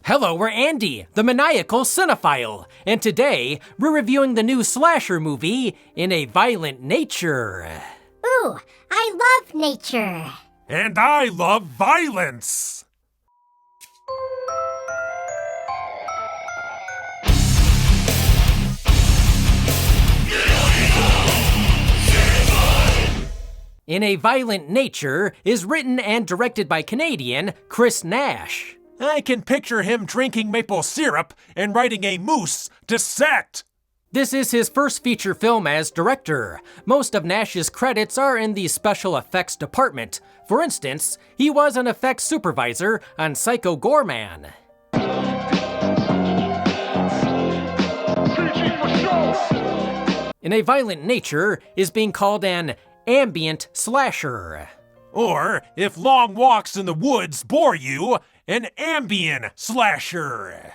Hello, we're Andy, the Maniacal Cinephile, and today we're reviewing the new slasher movie, In a Violent Nature. Ooh, I love nature. And I love violence. In a Violent Nature is written and directed by Canadian Chris Nash. I can picture him drinking maple syrup and riding a moose to set. This is his first feature film as director. Most of Nash's credits are in the special effects department. For instance, he was an effects supervisor on Psycho Goreman. In a Violent Nature is being called an ambient slasher. Or, if long walks in the woods bore you, an ambient slasher.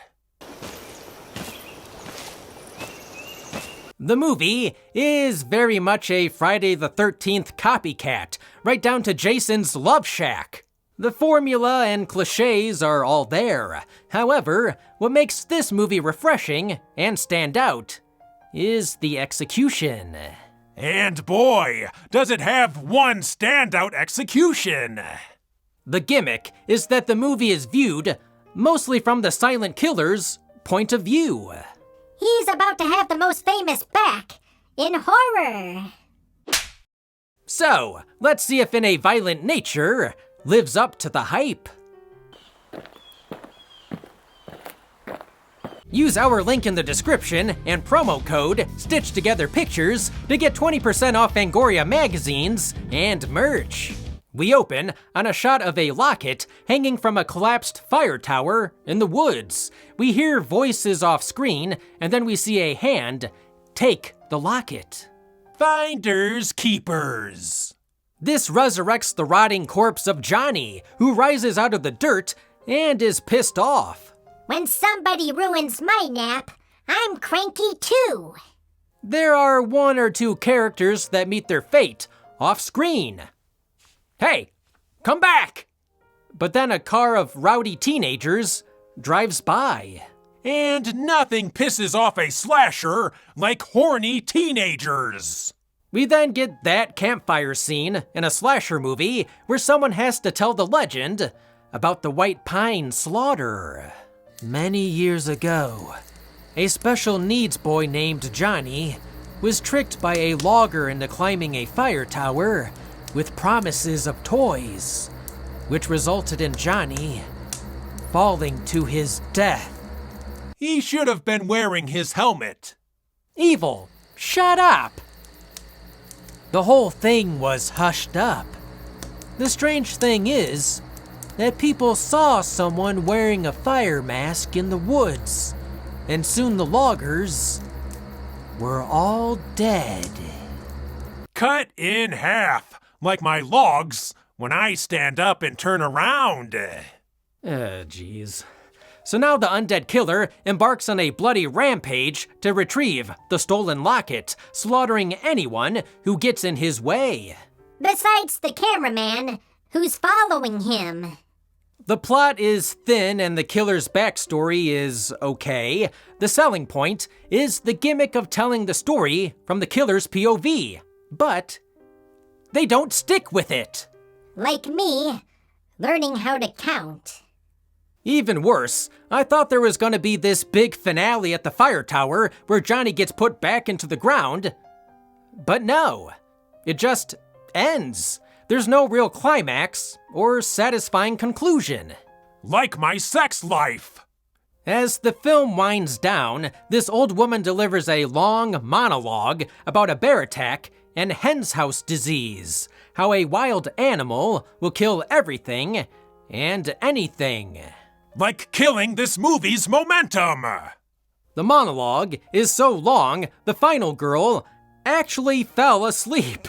The movie is very much a Friday the 13th copycat, right down to Jason's Love Shack. The formula and cliches are all there. However, what makes this movie refreshing and stand out is the execution. And boy, does it have one standout execution! The gimmick is that the movie is viewed mostly from the silent killer's point of view. He's about to have the most famous back in horror. So, let's see if In a Violent Nature lives up to the hype. Use our link in the description and promo code Stitch Together Pictures to get 20% off FANGORIA magazines and merch. We open on a shot of a locket hanging from a collapsed fire tower in the woods. We hear voices off screen, and then we see a hand take the locket. Finders keepers. This resurrects the rotting corpse of Johnny, who rises out of the dirt and is pissed off. When somebody ruins my nap, I'm cranky too. There are one or two characters that meet their fate off screen. Hey, come back! But then a car of rowdy teenagers drives by. And nothing pisses off a slasher like horny teenagers. We then get that campfire scene in a slasher movie where someone has to tell the legend about the White Pine slaughter. Many years ago, a special needs boy named Johnny was tricked by a logger into climbing a fire tower with promises of toys, which resulted in Johnny falling to his death. He should have been wearing his helmet. Evil, shut up! The whole thing was hushed up. The strange thing is that people saw someone wearing a fire mask in the woods, and soon the loggers were all dead. Cut in half, like my logs when I stand up and turn around. Jeez. So now the undead killer embarks on a bloody rampage to retrieve the stolen locket, slaughtering anyone who gets in his way. Besides the cameraman, who's following him. The plot is thin and the killer's backstory is okay. The selling point is the gimmick of telling the story from the killer's POV. But they don't stick with it. Like me, learning how to count. Even worse, I thought there was gonna be this big finale at the fire tower where Johnny gets put back into the ground. But no, it just ends. There's no real climax or satisfying conclusion. Like my sex life. As the film winds down, this old woman delivers a long monologue about a bear attack and hen's house disease, how a wild animal will kill everything and anything. Like killing this movie's momentum. The monologue is so long, the final girl actually fell asleep.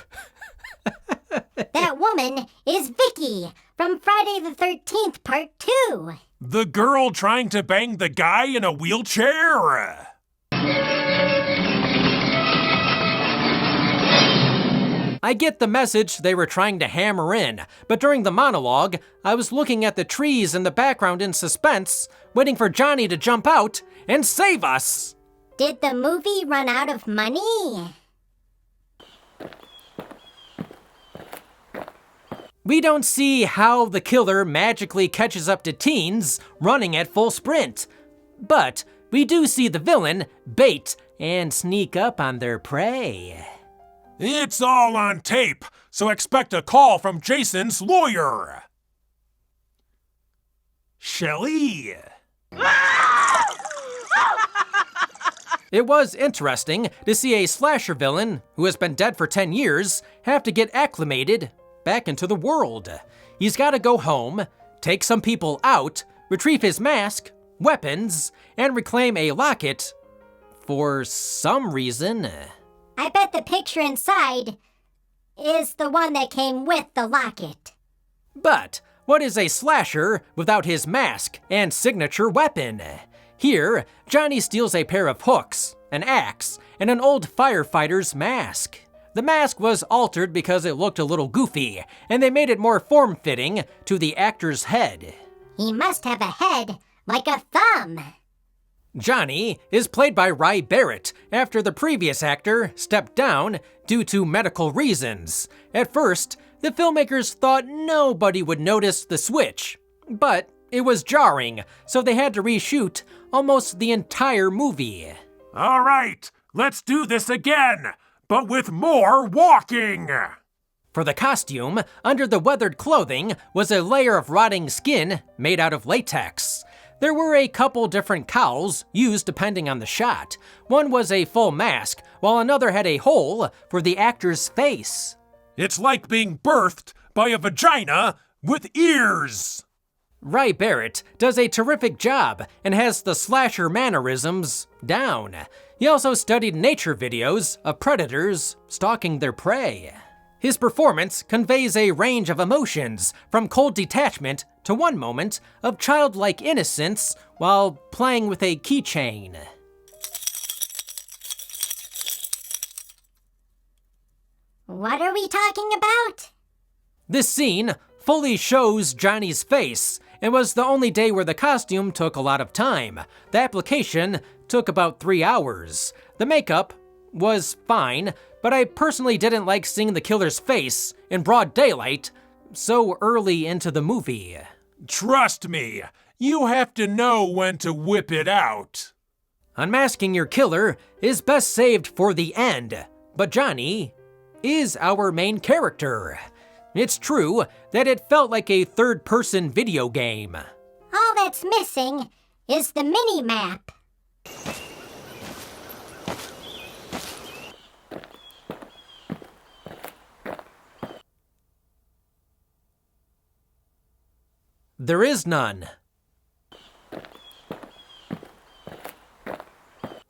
That woman is Vicky from Friday the 13th Part 2. The girl trying to bang the guy in a wheelchair. I get the message they were trying to hammer in, but during the monologue, I was looking at the trees in the background in suspense, waiting for Johnny to jump out and save us. Did the movie run out of money? We don't see how the killer magically catches up to teens running at full sprint, but we do see the villain bait and sneak up on their prey. It's all on tape, so expect a call from Jason's lawyer. Shelley. It was interesting to see a slasher villain who has been dead for 10 years have to get acclimated back into the world. He's got to go home, take some people out, retrieve his mask, weapons, and reclaim a locket for some reason. I bet the picture inside is the one that came with the locket. But what is a slasher without his mask and signature weapon? Here, Johnny steals a pair of hooks, an axe, and an old firefighter's mask. The mask was altered because it looked a little goofy, and they made it more form-fitting to the actor's head. He must have a head like a thumb. Johnny is played by Ry Barrett after the previous actor stepped down due to medical reasons. At first, the filmmakers thought nobody would notice the switch, but it was jarring, so they had to reshoot almost the entire movie. All right, let's do this again, but with more walking. For the costume, under the weathered clothing was a layer of rotting skin made out of latex. There were a couple different cowls used depending on the shot. One was a full mask, while another had a hole for the actor's face. It's like being birthed by a vagina with ears. Ry Barrett does a terrific job and has the slasher mannerisms down. He also studied nature videos of predators stalking their prey. His performance conveys a range of emotions, from cold detachment to one moment of childlike innocence while playing with a keychain. What are we talking about? This scene fully shows Johnny's face and was the only day where the costume took a lot of time. The application took about 3 hours. The makeup was fine, but I personally didn't like seeing the killer's face in broad daylight so early into the movie. Trust me, you have to know when to whip it out. Unmasking your killer is best saved for the end, but Johnny is our main character. It's true that it felt like a third-person video game. All that's missing is the mini-map. There is none.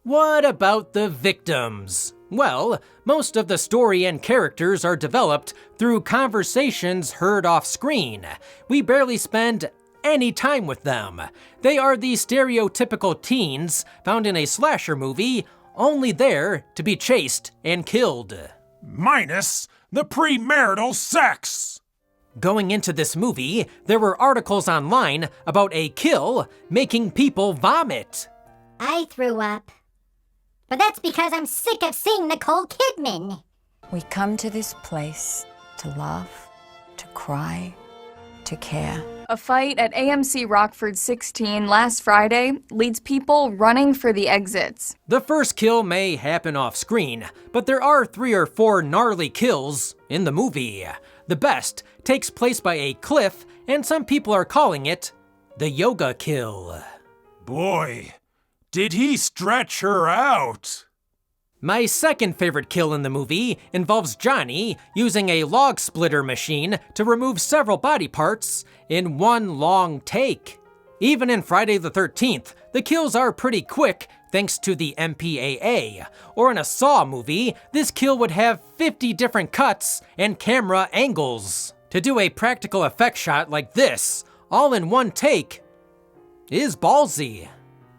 What about the victims? Well, most of the story and characters are developed through conversations heard off screen. We barely spend any time with them. They are the stereotypical teens found in a slasher movie, only there to be chased and killed. Minus the premarital sex. Going into this movie, there were articles online about a kill making people vomit. I threw up. But that's because I'm sick of seeing Nicole Kidman. We come to this place to laugh, to cry, to care. A fight at AMC Rockford 16 last Friday leads people running for the exits. The first kill may happen off screen, but there are 3 or 4 gnarly kills in the movie. The best takes place by a cliff, and some people are calling it the yoga kill. Boy, did he stretch her out? My second favorite kill in the movie involves Johnny using a log splitter machine to remove several body parts in one long take. Even in Friday the 13th, the kills are pretty quick thanks to the MPAA. Or in a Saw movie, this kill would have 50 different cuts and camera angles. To do a practical effect shot like this, all in one take, is ballsy.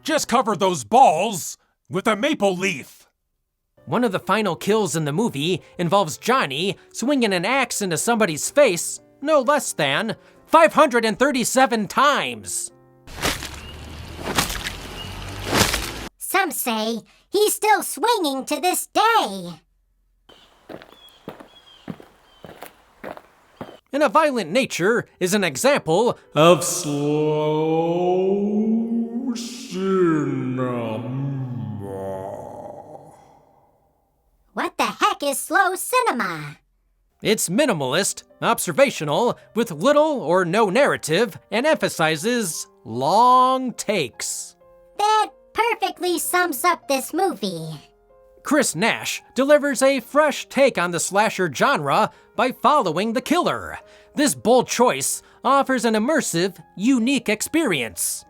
Just cover those balls with a maple leaf. One of the final kills in the movie involves Johnny swinging an axe into somebody's face no less than 537 times. Some say he's still swinging to this day. And A Violent Nature is an example of slow cinema. What the heck is slow cinema? It's minimalist, observational, with little or no narrative, and emphasizes long takes. That perfectly sums up this movie. Chris Nash delivers a fresh take on the slasher genre by following the killer. This bold choice offers an immersive, unique experience.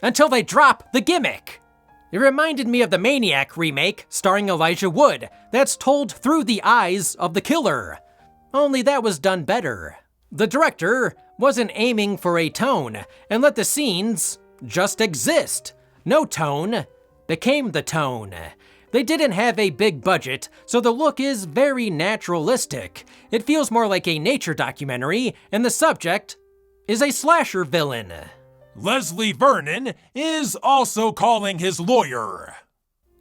Until they drop the gimmick. It reminded me of the Maniac remake starring Elijah Wood that's told through the eyes of the killer. Only that was done better. The director wasn't aiming for a tone and let the scenes just exist. No tone became the tone. They didn't have a big budget, so the look is very naturalistic. It feels more like a nature documentary, and the subject is a slasher villain. Leslie Vernon is also calling his lawyer.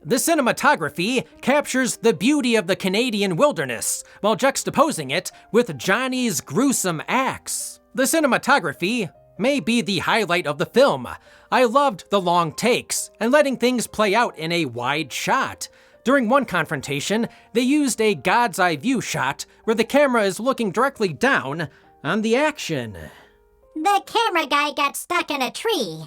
The cinematography captures the beauty of the Canadian wilderness while juxtaposing it with Johnny's gruesome acts. The cinematography may be the highlight of the film. I loved the long takes and letting things play out in a wide shot. During one confrontation, they used a God's eye view shot where the camera is looking directly down on the action. The camera guy got stuck in a tree.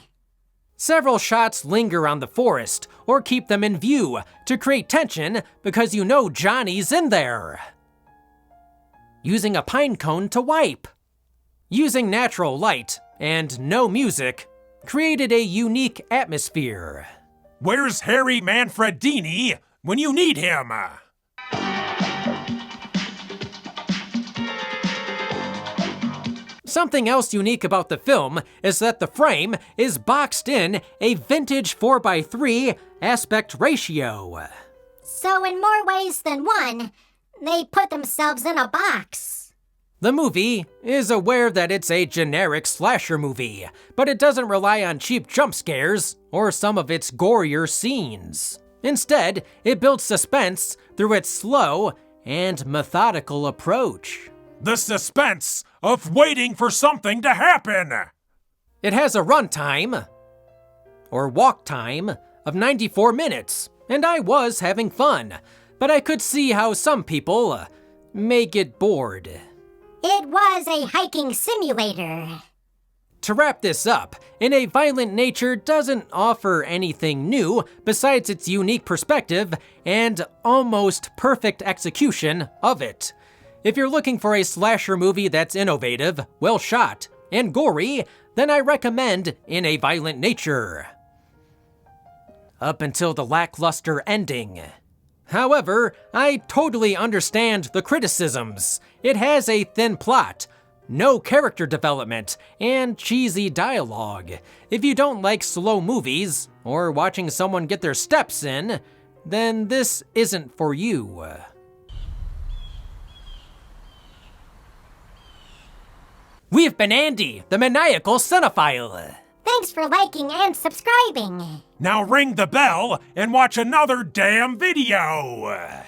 Several shots linger on the forest or keep them in view to create tension because you know Johnny's in there. Using a pine cone to wipe. Using natural light and no music created a unique atmosphere. Where's Harry Manfredini when you need him? Something else unique about the film is that the frame is boxed in a vintage 4:3 aspect ratio. So in more ways than one, they put themselves in a box. The movie is aware that it's a generic slasher movie, but it doesn't rely on cheap jump scares or some of its gorier scenes. Instead, it builds suspense through its slow and methodical approach. The suspense of waiting for something to happen. It has a runtime, or walk time, of 94 minutes, and I was having fun, but I could see how some people may get bored. It was a hiking simulator. To wrap this up, In a Violent Nature doesn't offer anything new besides its unique perspective and almost perfect execution of it. If you're looking for a slasher movie that's innovative, well shot, and gory, then I recommend In a Violent Nature. Up until the lackluster ending. However, I totally understand the criticisms. It has a thin plot, no character development, and cheesy dialogue. If you don't like slow movies, or watching someone get their steps in, then this isn't for you. We've been Andy, the Maniacal Cinephile. Thanks for liking and subscribing. Now ring the bell and watch another damn video.